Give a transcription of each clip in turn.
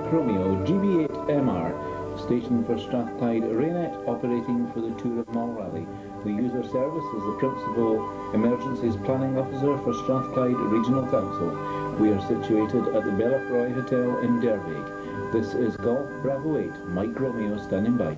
Mike Romeo GB8MR, stationed for Strathclyde Raynet, operating for the Tour of Mull Rally. We use our service as the Principal Emergencies Planning Officer for Strathclyde Regional Council. We are situated at the Bellacroy Hotel in Dervig. This is Golf Bravo 8, Mike Romeo standing by.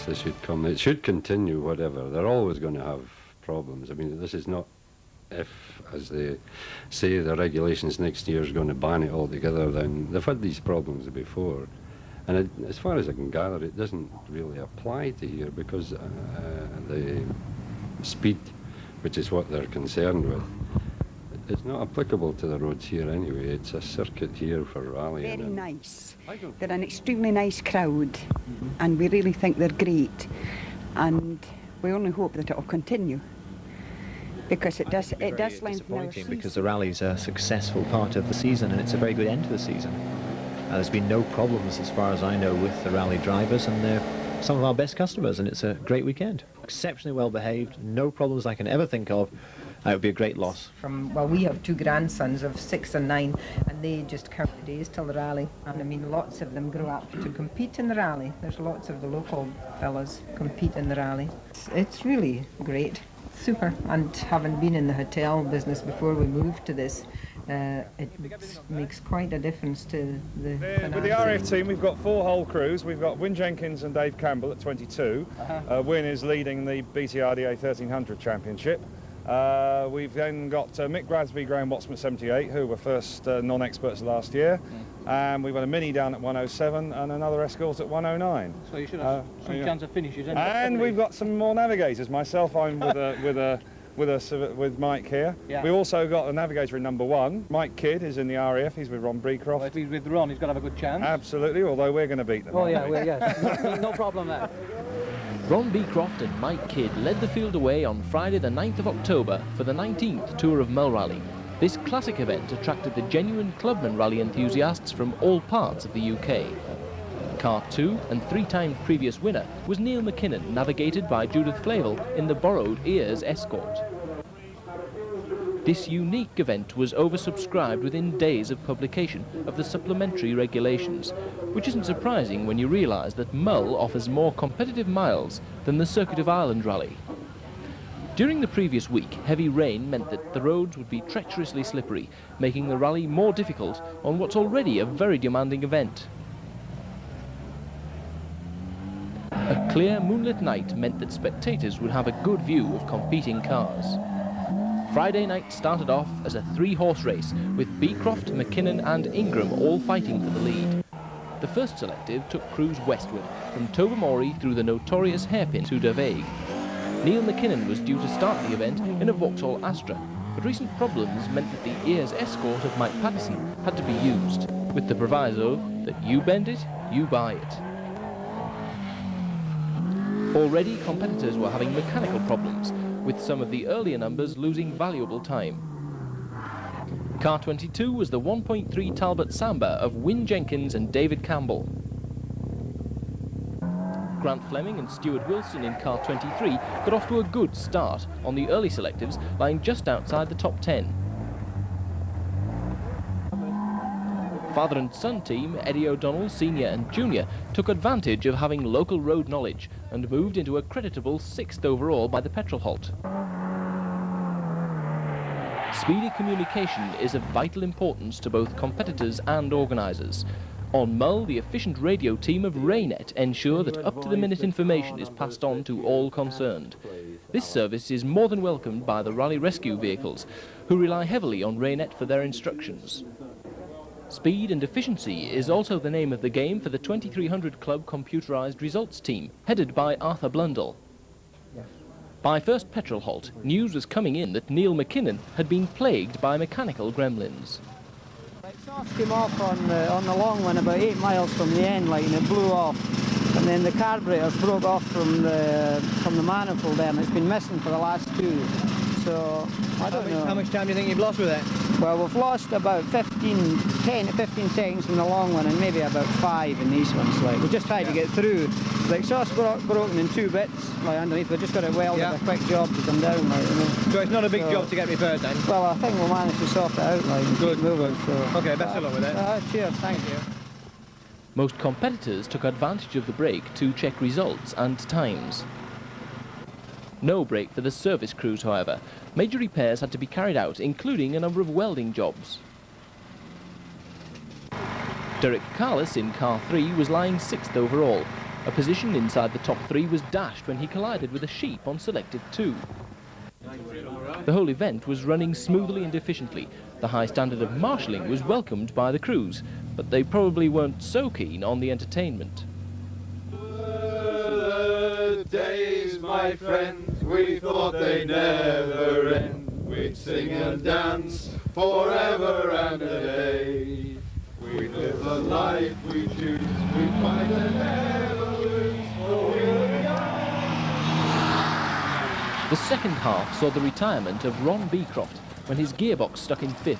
They should come. It should continue, whatever. They're always going to have problems. I mean, this is not if, as they say, the regulations next year is going to ban it altogether. Then they've had these problems before. And as far as I can gather, it doesn't really apply to here because the speed, which is what they're concerned with, it's not applicable to the roads here anyway. It's a circuit here for rallying. Very nice. They're an extremely nice crowd, and we really think they're great. And we only hope that it will continue, because it does lengthen our season. Because the rally's a successful part of the season, and it's a very good end to the season. There's been no problems, as far as I know, with the rally drivers, and they're some of our best customers, and it's a great weekend. Exceptionally well behaved, no problems I can ever think of. It would be a great loss. Well, we have two grandsons of 6 and 9, and they just count the days till the rally. And I mean, lots of them grow up to compete in the rally. There's lots of the local fellas compete in the rally. It's really great, super. And having been in the hotel business before we moved to this, it makes quite a difference to the finance. With the RAF team, we've got 4 whole crews. We've got Wyn Jenkins and Dave Campbell at 22. Wyn is leading the BTRDA 1300 Championship. We've then got Mick Gradsby, Graham Watson at 78, who were first non-experts last year. And we've got a Mini down at 107 and another Escort at 109. So you should have some chance of finishes. And we've got some more navigators. Myself, I'm with Mike here. Yeah. We've also got a navigator in number 1. Mike Kidd is in the RAF. He's with Ron Breecroft. Well, if he's with Ron, he's got to have a good chance. Absolutely, although we're going to beat them. Oh yeah, yes. No problem there. Ron Beecroft and Mike Kidd led the field away on Friday the 9th of October for the 19th Tour of Mull Rally. This classic event attracted the genuine clubman rally enthusiasts from all parts of the UK. Car 2 and 3-time previous winner was Neil McKinnon, navigated by Judith Flavel in the borrowed Ears Escort. This unique event was oversubscribed within days of publication of the supplementary regulations, which isn't surprising when you realise that Mull offers more competitive miles than the Circuit of Ireland Rally. During the previous week, heavy rain meant that the roads would be treacherously slippery, making the rally more difficult on what's already a very demanding event. A clear moonlit night meant that spectators would have a good view of competing cars. Friday night started off as a 3-horse race, with Beecroft, McKinnon and Ingram all fighting for the lead. The first selective took crews westward, from Tobermory through the notorious hairpin to Dervig. Neil McKinnon was due to start the event in a Vauxhall Astra, but recent problems meant that the Ears Escort of Mike Patterson had to be used, with the proviso that you bend it, you buy it. Already competitors were having mechanical problems, with some of the earlier numbers losing valuable time. Car 22 was the 1.3 Talbot Samba of Wyn Jenkins and David Campbell. Grant Fleming and Stuart Wilson in car 23 got off to a good start on the early selectives, lying just outside the top 10. Father and son team, Eddie O'Donnell Senior and Junior, took advantage of having local road knowledge and moved into a creditable 6th overall by the petrol halt. Speedy communication is of vital importance to both competitors and organisers. On Mull, the efficient radio team of Raynet ensure that up-to-the-minute information is passed on to all concerned. This service is more than welcomed by the rally rescue vehicles, who rely heavily on Raynet for their instructions. Speed and efficiency is also the name of the game for the 2300 Club computerised results team, headed by Arthur Blundell. By first petrol halt, news was coming in that Neil McKinnon had been plagued by mechanical gremlins. The exhaust came off on the long one about 8 miles from the end light, and it blew off. And then the carburetors broke off from the manifold there, and it's been missing for the last 2. So, I don't know. How much time do you think you've lost with it? Well, we've lost about 10 to 15 seconds in the long one and maybe about 5 in these ones. Like, we just tried to get through. The exhaust broken in 2 bits, like underneath. We just got it welded, a quick job to come down. Like, you know. So it's not a big job to get repaired then? Well, I think we'll manage to sort it out. Like, and Good. keep moving. So. Okay, best of luck with it. Cheers, thank you. Most competitors took advantage of the break to check results and times. No break for the service crews, however. Major repairs had to be carried out, including a number of welding jobs. Derek Carless in car 3 was lying 6th overall. A position inside the top 3 was dashed when he collided with a sheep on selective 2. The whole event was running smoothly and efficiently. The high standard of marshalling was welcomed by the crews, but they probably weren't so keen on the entertainment. Days, my friend, we thought they'd never end. We'd sing and dance forever and a day. We'd live the life we choose, we'd fight and never lose. The second half saw the retirement of Ron Beecroft when his gearbox stuck in 5th.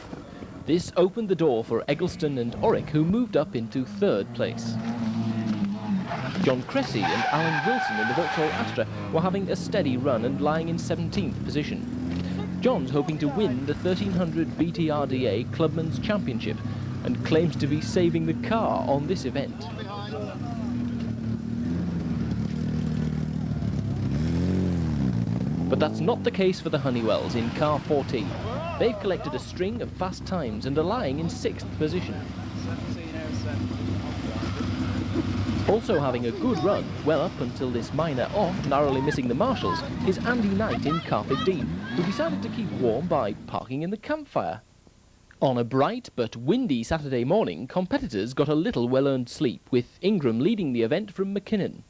This opened the door for Eggleston and Orrick, who moved up into 3rd place. John Cressy and Alan Wilson in the Vauxhall Astra were having a steady run and lying in 17th position. John's hoping to win the 1300 BTRDA Clubman's Championship and claims to be saving the car on this event. But that's not the case for the Honeywells in car 14. They've collected a string of fast times and are lying in 6th position. Also having a good run, well up until this minor off, narrowly missing the marshals, is Andy Knight in car 15, who decided to keep warm by parking in the campfire. On a bright but windy Saturday morning, competitors got a little well-earned sleep, with Ingram leading the event from McKinnon.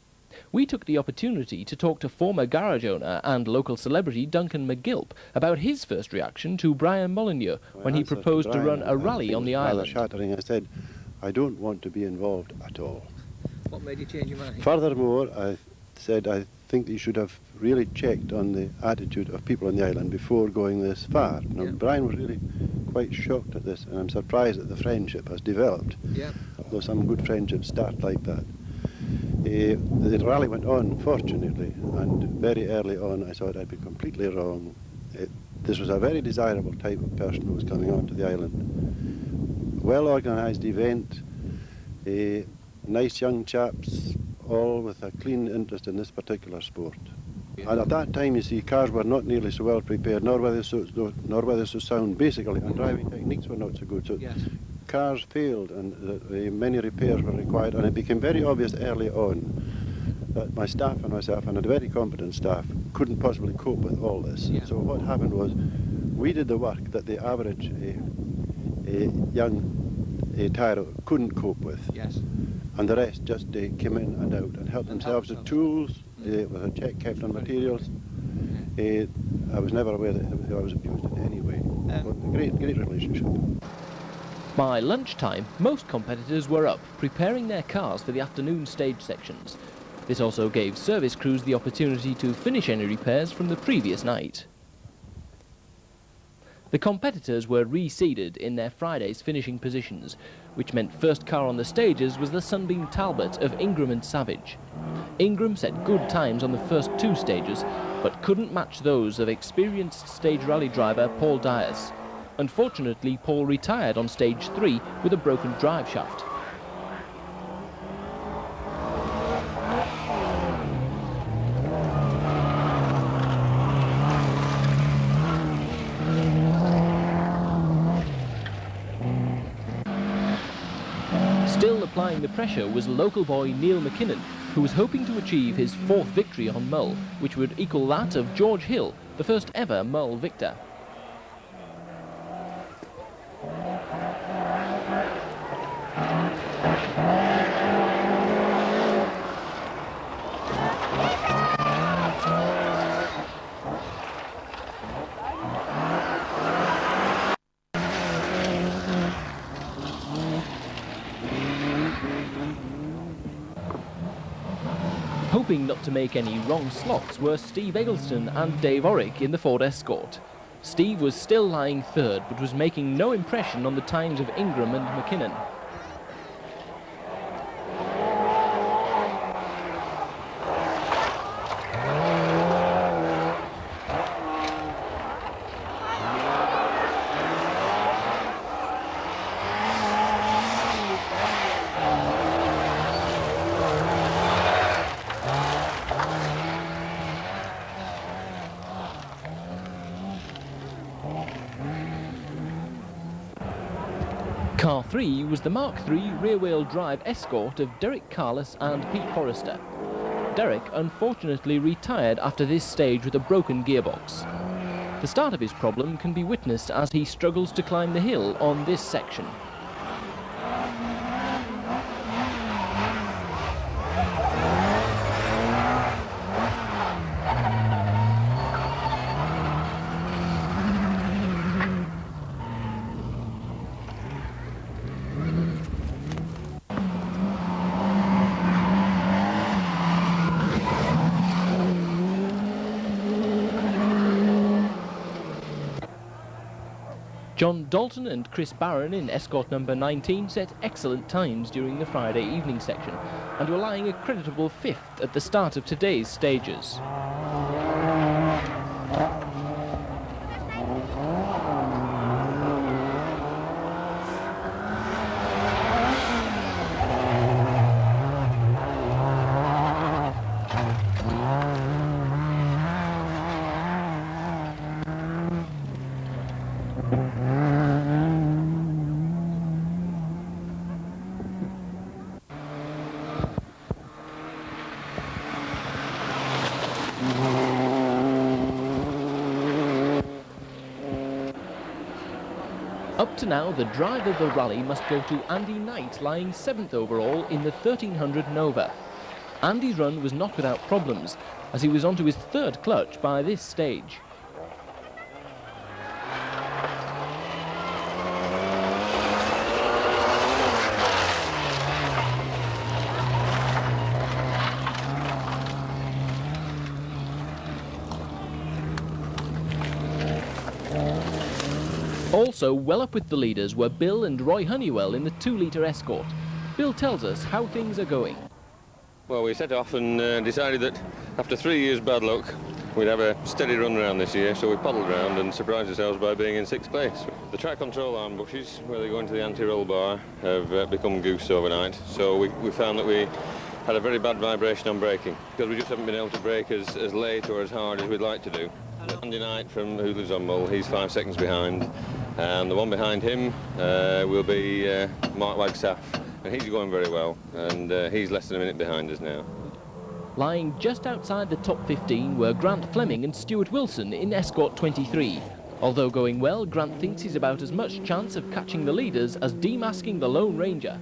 We took the opportunity to talk to former garage owner and local celebrity Duncan McGilp about his first reaction to Brian Molyneux when he proposed to run a rally on the island. Shattering. I said, I don't want to be involved at all. What made you change your mind? Furthermore, I said I think you should have really checked on the attitude of people on the island before going this far. Now, Brian was really quite shocked at this, and I'm surprised that the friendship has developed. Although some good friendships start like that. The rally went on, fortunately, and very early on I thought I'd been completely wrong. This was a very desirable type of person who was coming onto the island. Well-organised event, nice young chaps, all with a clean interest in this particular sport. And at that time, you see, cars were not nearly so well prepared, nor were they so sound, basically, and driving techniques were not so good. So cars failed, and many repairs were required, and it became very obvious early on that my staff and myself, and a very competent staff, couldn't possibly cope with all this. So what happened was, we did the work that the average young tyro couldn't cope with. And the rest just came in and out and helped themselves with tools, with a check kept on materials. I was never aware that I was abused in any way. Great relationship. By lunchtime, most competitors were up, preparing their cars for the afternoon stage sections. This also gave service crews the opportunity to finish any repairs from the previous night. The competitors were reseeded in their Friday's finishing positions, which meant first car on the stages was the Sunbeam Talbot of Ingram and Savage. Ingram set good times on the first 2 stages, but couldn't match those of experienced stage rally driver Paul Dyers. Unfortunately, Paul retired on stage 3 with a broken drive shaft. Still applying the pressure was local boy Neil McKinnon, who was hoping to achieve his 4th victory on Mull, which would equal that of George Hill, the first ever Mull victor. Hoping not to make any wrong slots were Steve Eggleston and Dave Orrick in the Ford Escort. Steve was still lying 3rd, but was making no impression on the times of Ingram and McKinnon. Car 3 was the Mark III rear-wheel drive Escort of Derek Carless and Pete Forrester. Derek unfortunately retired after this stage with a broken gearbox. The start of his problem can be witnessed as he struggles to climb the hill on this section. John Dalton and Chris Barron in Escort number 19 set excellent times during the Friday evening section and were lying a creditable 5th at the start of today's stages. Up to now, the drive of the rally must go to Andy Knight, lying 7th overall in the 1300 Nova. Andy's run was not without problems, as he was onto his 3rd clutch by this stage. Also well up with the leaders were Bill and Roy Honeywell in the 2-litre Escort. Bill tells us how things are going. Well, we set off and decided that after 3 years bad luck, we'd have a steady run around this year, so we paddled around and surprised ourselves by being in 6th place. The track control arm bushes, where they go into the anti-roll bar, have become goose overnight, so we found that we had a very bad vibration on braking, because we just haven't been able to brake as late or as hard as we'd like to do. Andy Knight, who lives on Mull, he's 5 seconds behind, and the one behind him will be Mark Wagstaff, and he's going very well, and he's less than a minute behind us now. Lying just outside the top 15 were Grant Fleming and Stuart Wilson in Escort 23. Although going well, Grant thinks he's about as much chance of catching the leaders as demasking the Lone Ranger.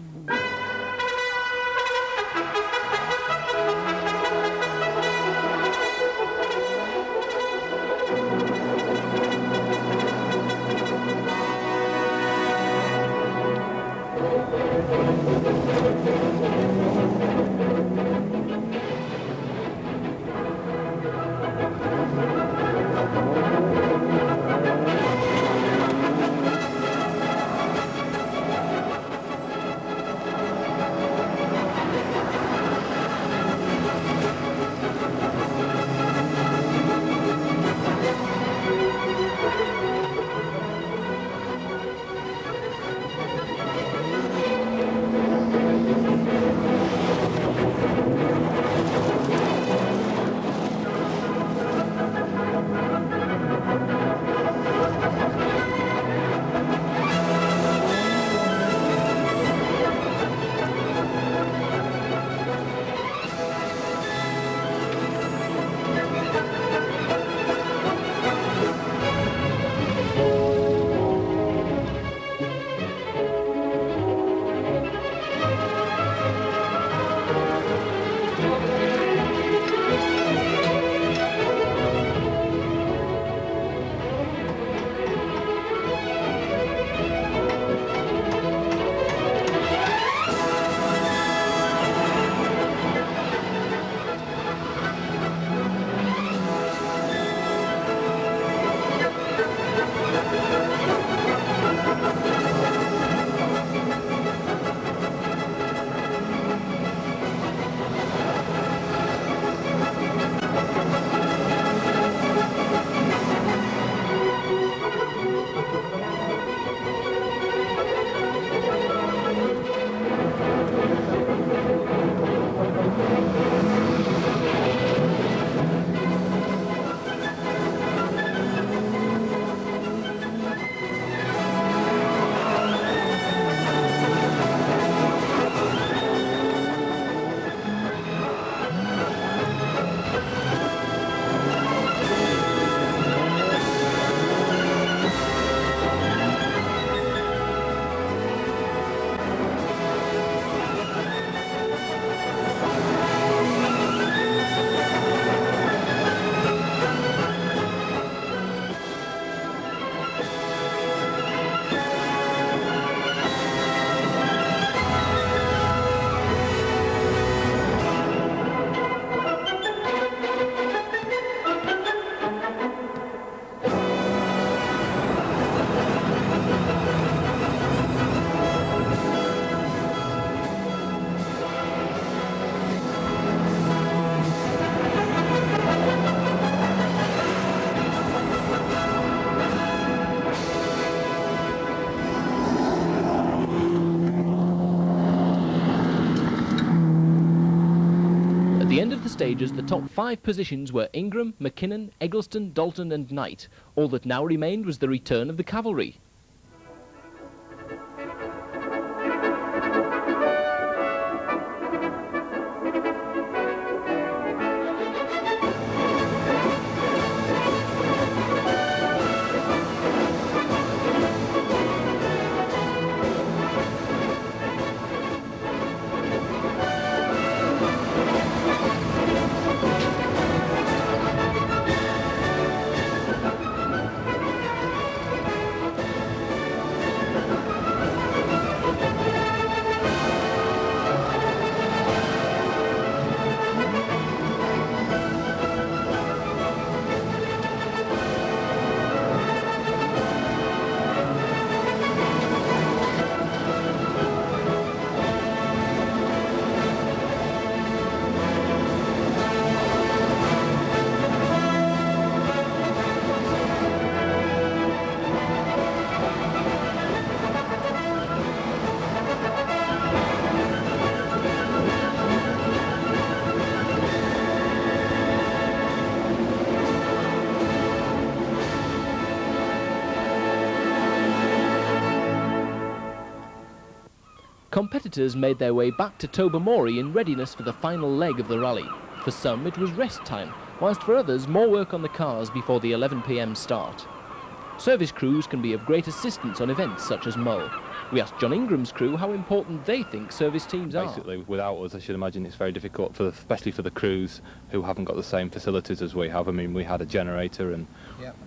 the end of the stages, the top 5 positions were Ingram, McKinnon, Eggleston, Dalton and Knight. All that now remained was the return of the cavalry. Competitors made their way back to Tobermory in readiness for the final leg of the rally. For some it was rest time, whilst for others more work on the cars before the 11 p.m. start. Service crews can be of great assistance on events such as Mull. We asked John Ingram's crew how important they think service teams are. Basically, without us, I should imagine it's very difficult, especially for the crews who haven't got the same facilities as we have. I mean, we had a generator and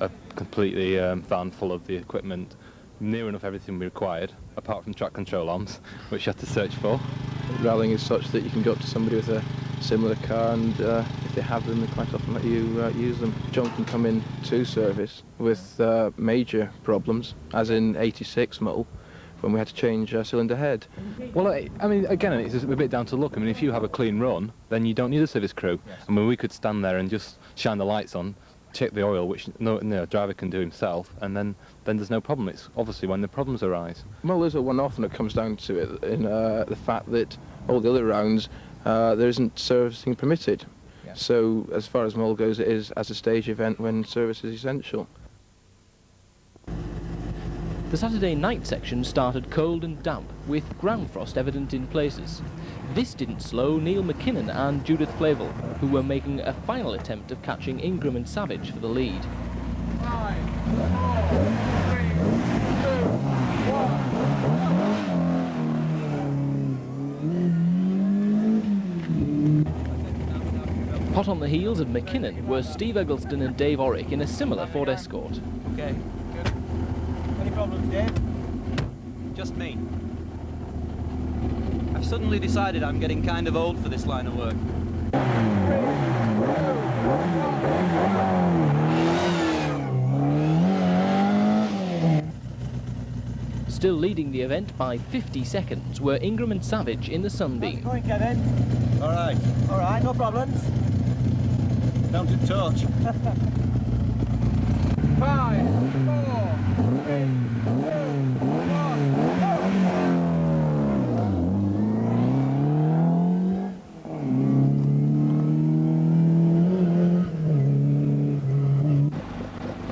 a completely van full of the equipment, near enough everything we required, apart from track control arms, which you had to search for. Rallying is such that you can go up to somebody with a similar car, and if they have them, they quite often let you use them. John can come in to service with major problems, as in 86 Mull, when we had to change cylinder head. Well, I mean, again, it's a bit down to luck. I mean, if you have a clean run, then you don't need a service crew. Yes. I mean, we could stand there and just shine the lights on, check the oil, which no driver can do himself, and then there's no problem. It's obviously when the problems arise. Mull is a one-off, and it comes down to it in the fact that all the other rounds there isn't servicing permitted. Yes. So as far as Mull goes, it is as a stage event when service is essential. The Saturday night section started cold and damp, with ground frost evident in places. This didn't slow Neil McKinnon and Judith Flavel, who were making a final attempt of catching Ingram and Savage for the lead. 5, 4, 3, 2, 1. Hot on the heels of McKinnon were Steve Eggleston and Dave Orrick in a similar Ford Escort. Okay, good. Any problems, Dave? Just me. I've suddenly decided I'm getting kind of old for this line of work. Still leading the event by 50 seconds were Ingram and Savage in the Sunbeam. How's it going, Kevin? All right, no problems. Down to touch. 5, 4, 3, 2, 1,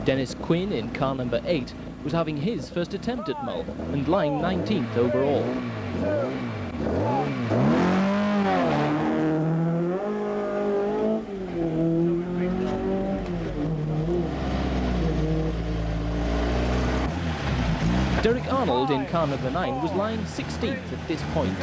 Dennis Quinn in car number 8 was having his first attempt at Mull and lying 19th overall. Derek Arnold in car number 9 was lying 16th at this point.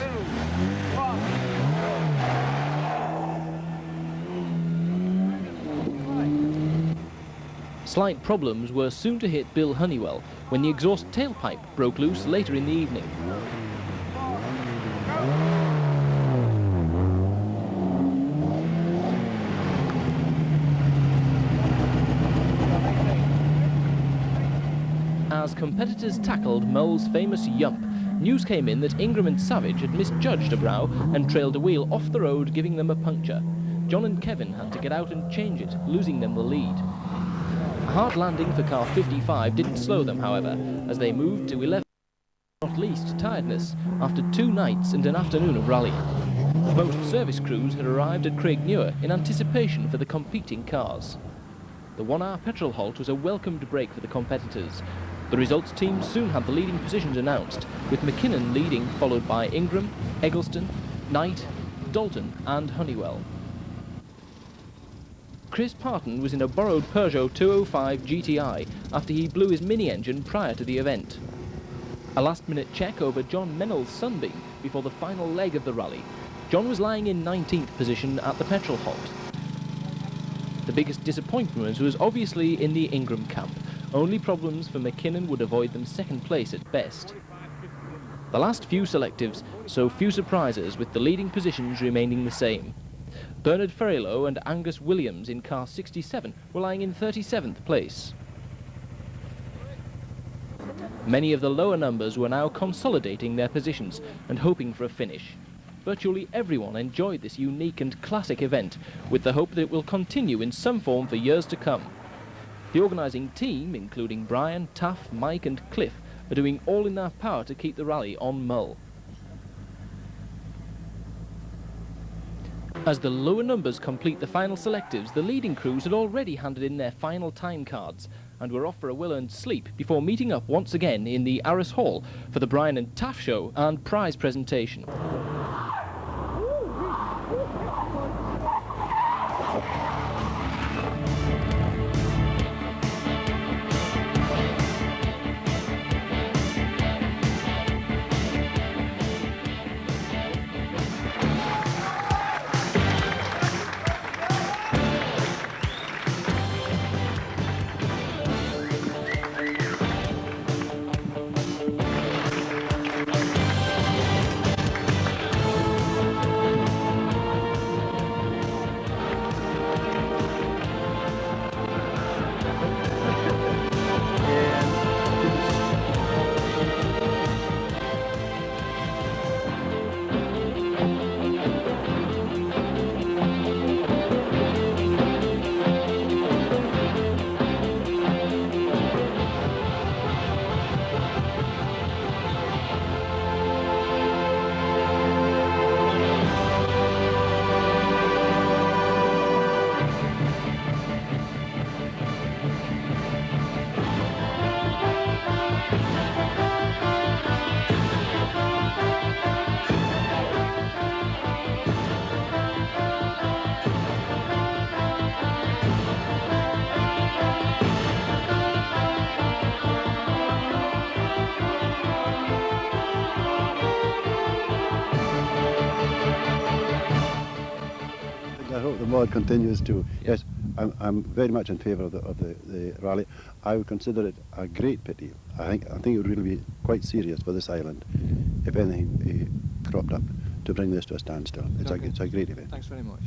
Slight problems were soon to hit Bill Honeywell when the exhaust tailpipe broke loose later in the evening. As competitors tackled Mull's famous Yump, news came in that Ingram and Savage had misjudged a brow and trailed a wheel off the road, giving them a puncture. John and Kevin had to get out and change it, losing them the lead. A hard landing for car 55 didn't slow them, however, as they moved to 11th, not least tiredness, after 2 nights and an afternoon of rallying. Most service crews had arrived at Craignewer in anticipation for the competing cars. The 1-hour petrol halt was a welcomed break for the competitors. The results team soon had the leading positions announced, with McKinnon leading, followed by Ingram, Eggleston, Knight, Dalton and Honeywell. Chris Parton was in a borrowed Peugeot 205 GTI after he blew his mini-engine prior to the event. A last-minute check over John Mennell's Sunbeam before the final leg of the rally. John was lying in 19th position at the petrol halt. The biggest disappointment was obviously in the Ingram camp. Only problems for McKinnon would avoid them second place at best. The last few selectives, so few surprises, with the leading positions remaining the same. Bernard Ferrilo and Angus Williams in car 67 were lying in 37th place. Many of the lower numbers were now consolidating their positions and hoping for a finish. Virtually everyone enjoyed this unique and classic event, with the hope that it will continue in some form for years to come. The organising team, including Brian, Taff, Mike and Cliff, are doing all in their power to keep the rally on Mull. As the lower numbers complete the final selectives, the leading crews had already handed in their final time cards and were off for a well-earned sleep before meeting up once again in the Arras Hall for the Brian and Taff show and prize presentation. I hope the mod continues to. Yes, I'm very much in favour of the rally. I would consider it a great pity. I think it would really be quite serious for this island if anything cropped up to bring this to a standstill. It's a great event. Thanks very much.